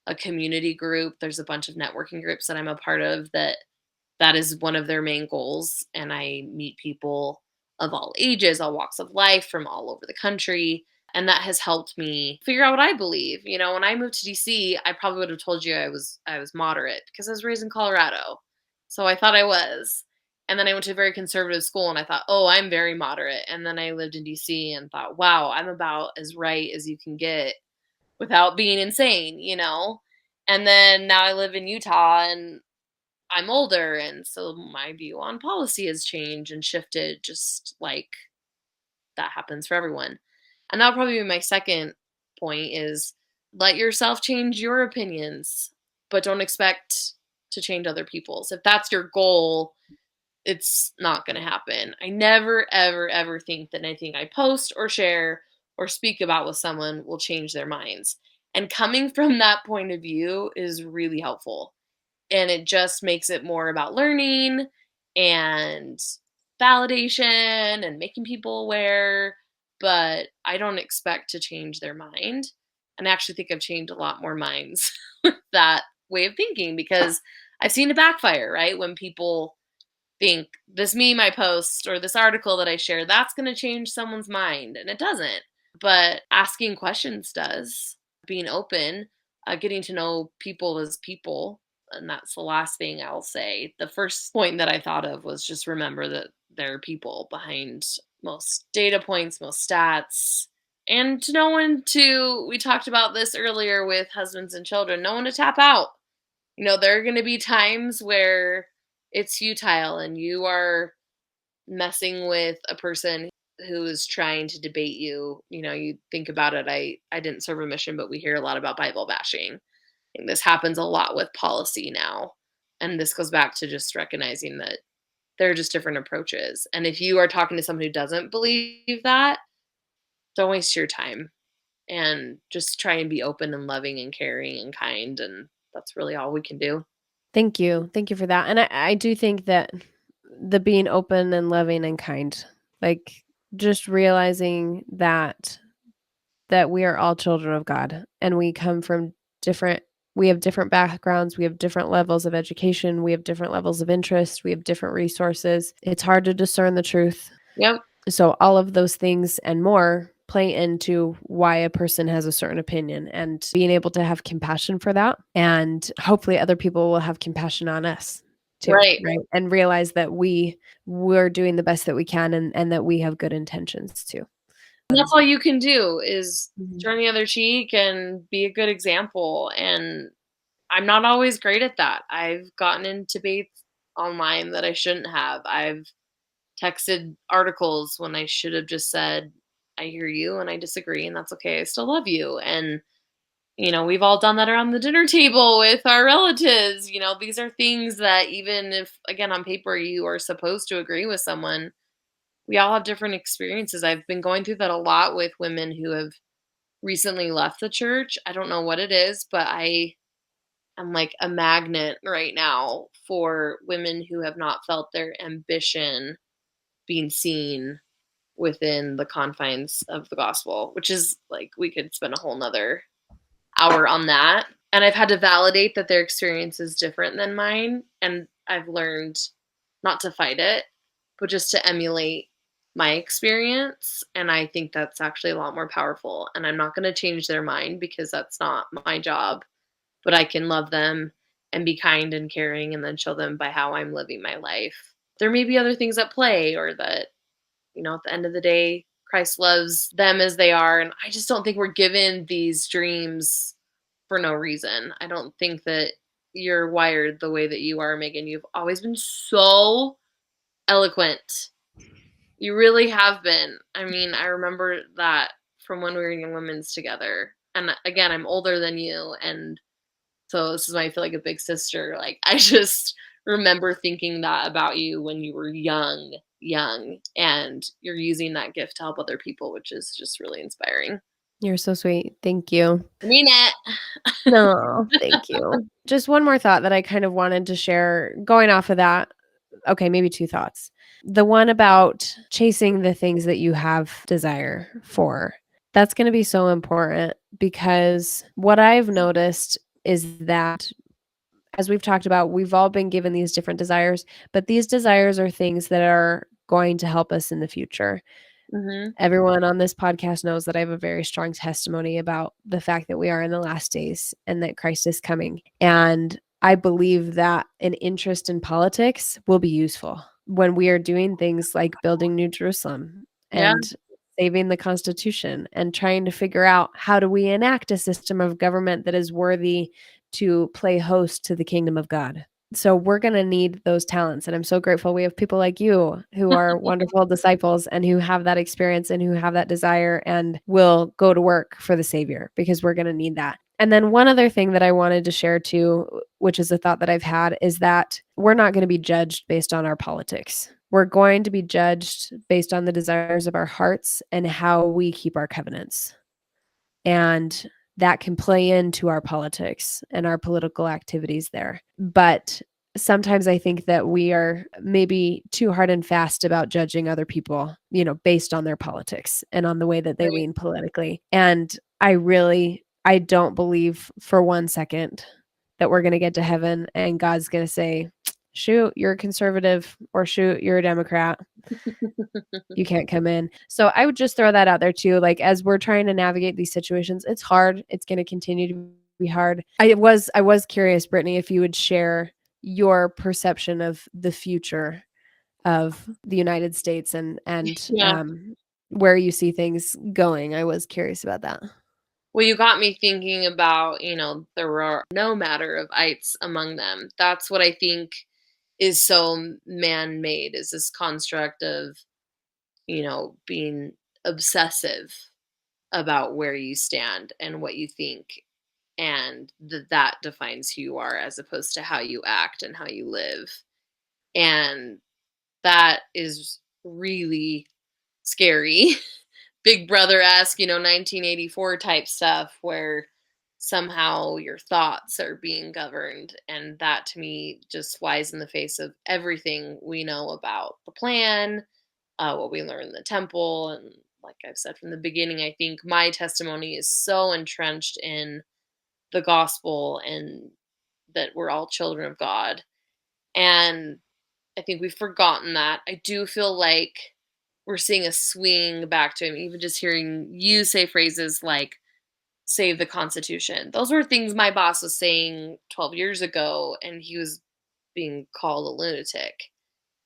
a community group, there's a bunch of networking groups that I'm a part of, that is one of their main goals. And I meet people of all ages, all walks of life, from all over the country. And that has helped me figure out what I believe. When I moved to DC, I probably would have told you I was moderate because I was raised in Colorado. So I thought I was. And then I went to a very conservative school and I thought, oh, I'm very moderate. And then I lived in DC and thought, wow, I'm about as right as you can get without being insane. And then now I live in Utah and I'm older, and so my view on policy has changed and shifted, just like that happens for everyone. And that'll probably be my second point, is let yourself change your opinions, but don't expect to change other people's. If that's your goal, it's not going to happen. I never, ever, ever think that anything I post or share or speak about with someone will change their minds. And coming from that point of view is really helpful, and it just makes it more about learning and validation and making people aware. But I don't expect to change their mind. And I actually think I've changed a lot more minds with that way of thinking, because I've seen it backfire, right? When people think this meme I post or this article that I share, that's going to change someone's mind. And it doesn't. but asking questions does. Being open, getting to know people as people. And that's the last thing I'll say. The first point that I thought of was just remember that there are people behind most data points, most stats, and to know when to, we talked about this earlier with husbands and children, know when to tap out. There are going to be times where it's futile and you are messing with a person who is trying to debate you. You think about it. I didn't serve a mission, but we hear a lot about Bible bashing. And this happens a lot with policy now. And this goes back to just recognizing that there are just different approaches. And if you are talking to someone who doesn't believe that, don't waste your time and just try and be open and loving and caring and kind. And that's really all we can do. Thank you. Thank you for that. And I do think that the being open and loving and kind, like just realizing that we are all children of God and we come from we have different backgrounds, we have different levels of education, we have different levels of interest, we have different resources. It's hard to discern the truth. Yep. So all of those things and more play into why a person has a certain opinion, and being able to have compassion for that. And hopefully other people will have compassion on us too. Right. And realize that we're doing the best that we can, and that we have good intentions too. And that's all you can do is turn the other cheek and be a good example. And I'm not always great at that. I've gotten in debates online that I shouldn't have. I've texted articles when I should have just said, I hear you and I disagree, and that's okay. I still love you. And, we've all done that around the dinner table with our relatives. These are things that even if, again, on paper, you are supposed to agree with someone, we all have different experiences. I've been going through that a lot with women who have recently left the church. I don't know what it is, but I'm like a magnet right now for women who have not felt their ambition being seen within the confines of the gospel, which is like, we could spend a whole nother hour on that. And I've had to validate that their experience is different than mine. And I've learned not to fight it, but just to emulate my experience. And I think that's actually a lot more powerful. And I'm not going to change their mind because that's not my job, but I can love them and be kind and caring and then show them by how I'm living my life. There may be other things at play, or that, at the end of the day, Christ loves them as they are. And I just don't think we're given these dreams for no reason. I don't think that you're wired the way that you are, Megan. You've always been so eloquent. You really have been. I mean, I remember that from when we were in Young Women's together. And again, I'm older than you. And so this is why I feel like a big sister. Like, I just remember thinking that about you when you were young, and you're using that gift to help other people, which is just really inspiring. You're so sweet. Thank you. I mean it. No, thank you. Just one more thought that I kind of wanted to share going off of that. Okay, maybe two thoughts. The one about chasing the things that you have desire for. That's going to be so important, because what I've noticed is that, as we've talked about, we've all been given these different desires, but these desires are things that are going to help us in the future. Mm-hmm. Everyone on this podcast knows that I have a very strong testimony about the fact that we are in the last days and that Christ is coming. And I believe that an interest in politics will be useful when we are doing things like building New Jerusalem and saving the Constitution and trying to figure out how do we enact a system of government that is worthy to play host to the kingdom of God. So we're going to need those talents. And I'm so grateful we have people like you who are wonderful disciples and who have that experience and who have that desire and will go to work for the Savior, because we're going to need that. And then one other thing that I wanted to share too, which is a thought that I've had, is that we're not going to be judged based on our politics. We're going to be judged based on the desires of our hearts and how we keep our covenants. And that can play into our politics and our political activities there. But sometimes I think that we are maybe too hard and fast about judging other people, based on their politics and on the way that they lean politically. And I don't believe for one second that we're going to get to heaven and God's going to say, shoot, you're a conservative, or shoot, you're a Democrat. You can't come in. So I would just throw that out there too. Like, as we're trying to navigate these situations, it's hard. It's going to continue to be hard. I was curious, Brittany, if you would share your perception of the future of the United States and Yeah. where you see things going. I was curious about that. Well, you got me thinking about, there are no matter of ites among them. That's what I think is so man-made, is this construct of, being obsessive about where you stand and what you think, and that defines who you are as opposed to how you act and how you live. And that is really scary. Big Brother-esque, 1984 type stuff where somehow your thoughts are being governed. And that to me just flies in the face of everything we know about the plan, what we learn in the temple. And like I've said from the beginning, I think my testimony is so entrenched in the gospel and that we're all children of God. And I think we've forgotten that. I do feel like we're seeing a swing back to him. Even just hearing you say phrases like save the Constitution. Those were things my boss was saying 12 years ago, and he was being called a lunatic.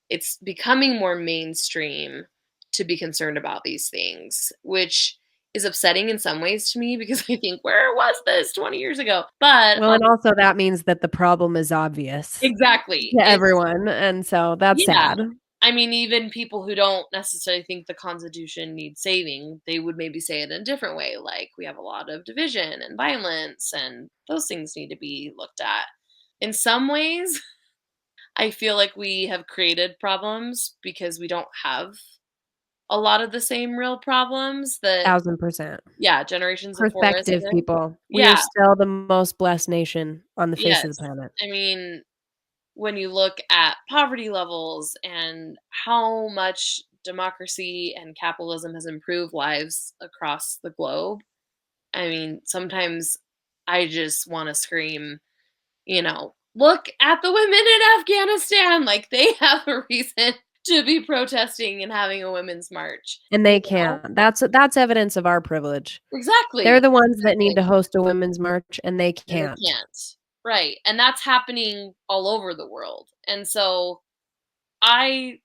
It's becoming more mainstream to be concerned about these things, which is upsetting in some ways to me because I think, where was this 20 years ago? But Well, and also that means that the problem is obvious exactly. to everyone, and so that's Yeah. sad. I mean, even people who don't necessarily think the Constitution needs saving, they would maybe say it in a different way. Like, we have a lot of division and violence, and those things need to be looked at. In some ways, I feel like we have created problems because we don't have a lot of the same real problems that, 1,000%. yeah, generations before us Perspective, did. people. We are Yeah, still the most blessed nation on the face of the yes. planet. I mean, when you look at poverty levels and how much democracy and capitalism has improved lives across the globe, I mean, sometimes I just want to scream, look at the women in Afghanistan. Like, they have a reason to be protesting and having a women's march. And they can't. That's evidence of our privilege. They're Exactly. the ones that need Exactly. to host a women's march, and they And they can't. can't. Right. And that's happening all over the world. And so I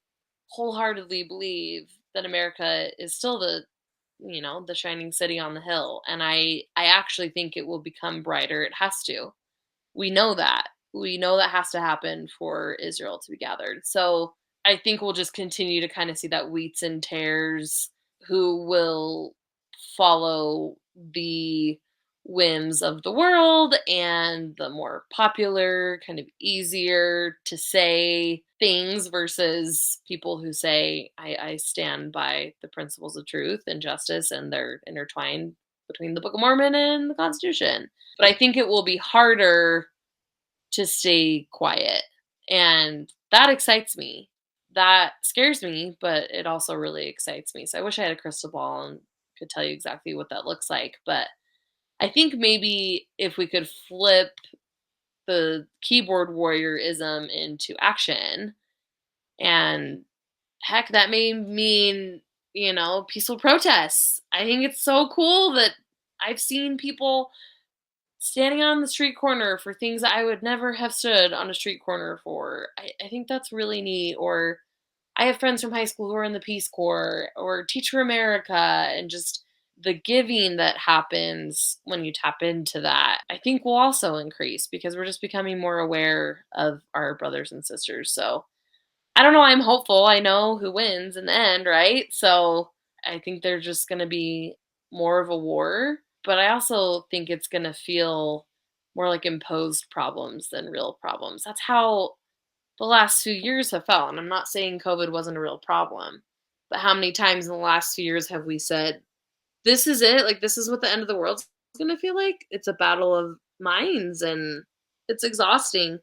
wholeheartedly believe that America is still the shining city on the hill. And I actually think it will become brighter. It has to. We know that. We know that has to happen for Israel to be gathered. So I think we'll just continue to kind of see that wheats and tares who will follow the whims of the world and the more popular, kind of easier to say things versus people who say, I stand by the principles of truth and justice, and they're intertwined between the Book of Mormon and the Constitution. But I think it will be harder to stay quiet. And that excites me. That scares me, but it also really excites me. So I wish I had a crystal ball and could tell you exactly what that looks like. But I think maybe if we could flip the keyboard warriorism into action, and heck, that may mean, peaceful protests. I think it's so cool that I've seen people standing on the street corner for things that I would never have stood on a street corner for. I think that's really neat. Or I have friends from high school who are in the Peace Corps or Teach for America, and just the giving that happens when you tap into that, I think will also increase because we're just becoming more aware of our brothers and sisters. So I don't know. I'm hopeful. I know who wins in the end, right? So I think there's just going to be more of a war, but I also think it's going to feel more like imposed problems than real problems. That's how the last few years have felt. And I'm not saying COVID wasn't a real problem, but how many times in the last few years have we said, this is it? Like, this is what the end of the world's going to feel like? It's a battle of minds, and it's exhausting.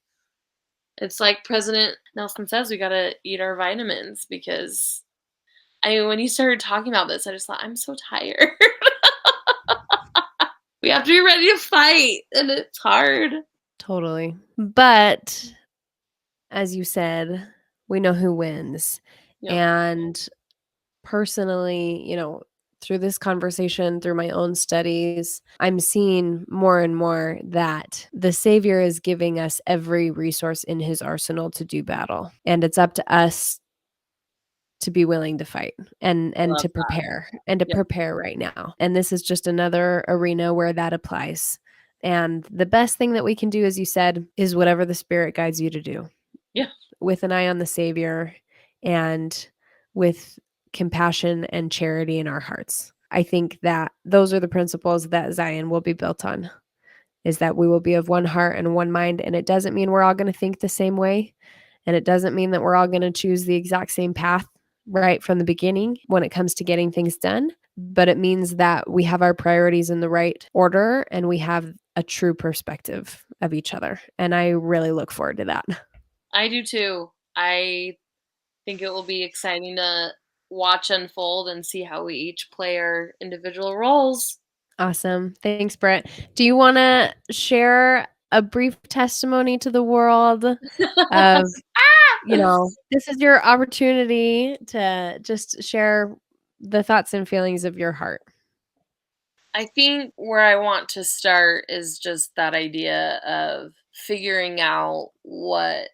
It's like President Nelson says, we gotta eat our vitamins because when you started talking about this, I just thought, I'm so tired. We have to be ready to fight, and it's hard. Totally. But as you said, we know who wins. Yep. And personally, through this conversation, through my own studies, I'm seeing more and more that the Savior is giving us every resource in his arsenal to do battle. And it's up to us to be willing to fight and I and love to that. Yep. prepare right now. And this is just another arena where that applies. And the best thing that we can do, as you said, is whatever the Spirit guides you to do, Yeah. with an eye on the Savior and with compassion and charity in our hearts. I think that those are the principles that Zion will be built on, is that we will be of one heart and one mind. And it doesn't mean we're all going to think the same way. And it doesn't mean that we're all going to choose the exact same path right from the beginning when it comes to getting things done. But it means that we have our priorities in the right order and we have a true perspective of each other. And I really look forward to that. I do too. I think it will be exciting to watch unfold and see how we each play our individual roles. Awesome. Thanks, Britt. Do you want to share a brief testimony to the world of, this is your opportunity to just share the thoughts and feelings of your heart. I think where I want to start is just that idea of figuring out what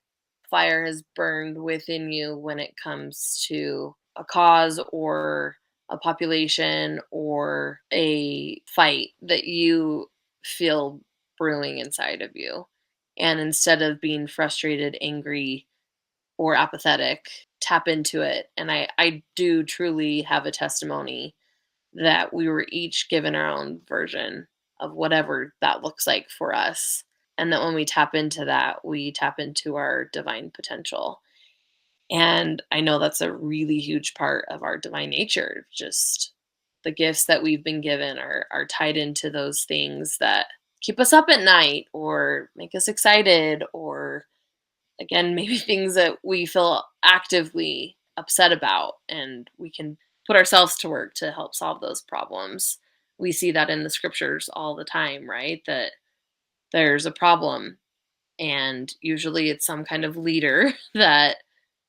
fire has burned within you when it comes to a cause or a population or a fight that you feel brewing inside of you. And instead of being frustrated, angry, or apathetic, tap into it. And I do truly have a testimony that we were each given our own version of whatever that looks like for us. And that when we tap into that, we tap into our divine potential. And I know that's a really huge part of our divine nature. Just the gifts that we've been given are tied into those things that keep us up at night or make us excited, or again, maybe things that we feel actively upset about, and we can put ourselves to work to help solve those problems. We see that in the scriptures all the time, right? That there's a problem, and usually it's some kind of leader that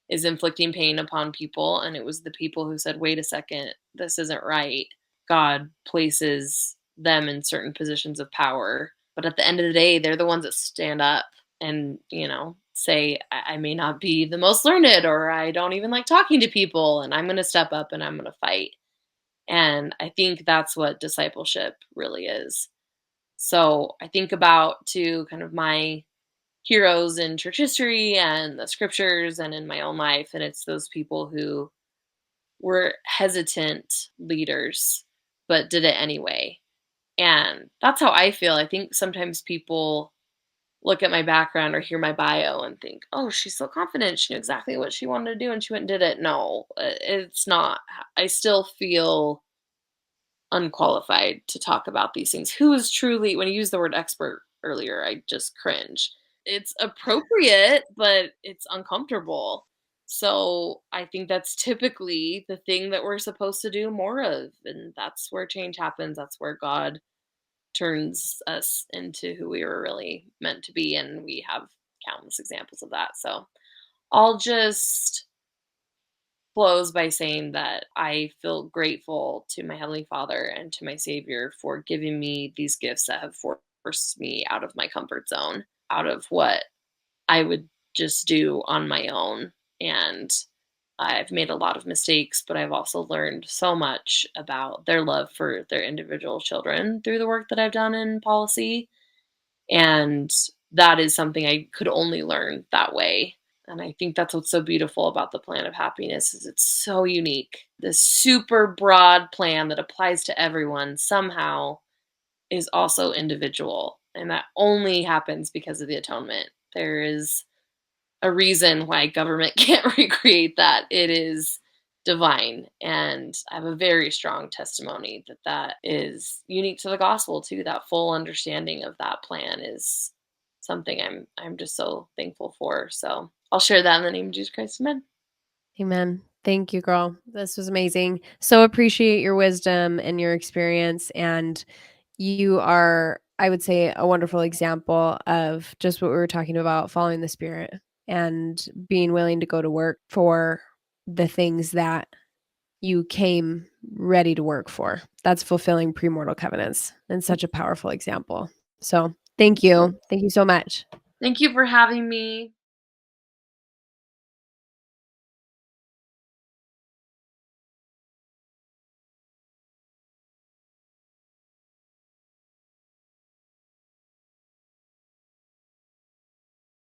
is inflicting pain upon people. And it was the people who said, wait a second, this isn't right. God places them in certain positions of power. But at the end of the day, they're the ones that stand up and, say, I may not be the most learned, or I don't even like talking to people, and I'm going to step up and I'm going to fight. And I think that's what discipleship really is. So I think about to kind of my heroes in church history and the scriptures and in my own life. And it's those people who were hesitant leaders, but did it anyway. And that's how I feel. I think sometimes people look at my background or hear my bio and think, oh, she's so confident. She knew exactly what she wanted to do and she went and did it. No, it's not. I still feel unqualified to talk about these things. Who is truly, when you use the word expert earlier, I just cringe. It's appropriate, but it's uncomfortable. So I think that's typically the thing that we're supposed to do more of. And that's where change happens. That's where God turns us into who we were really meant to be. And we have countless examples of that. So I'll just close by saying that I feel grateful to my Heavenly Father and to my Savior for giving me these gifts that have forced me out of my comfort zone, out of what I would just do on my own. And I've made a lot of mistakes, but I've also learned so much about their love for their individual children through the work that I've done in policy. And that is something I could only learn that way. And I think that's what's so beautiful about the plan of happiness is it's so unique. This super broad plan that applies to everyone somehow is also individual. And that only happens because of the atonement. There is a reason why government can't recreate that. It is divine. And I have a very strong testimony that that is unique to the gospel too. That full understanding of that plan is something I'm just so thankful for. So I'll share that in the name of Jesus Christ. Amen. Amen. Thank you, girl. This was amazing. So appreciate your wisdom and your experience. And you are, I would say, a wonderful example of just what we were talking about, following the Spirit and being willing to go to work for the things that you came ready to work for. That's fulfilling premortal covenants, and such a powerful example. So thank you. Thank you so much. Thank you for having me.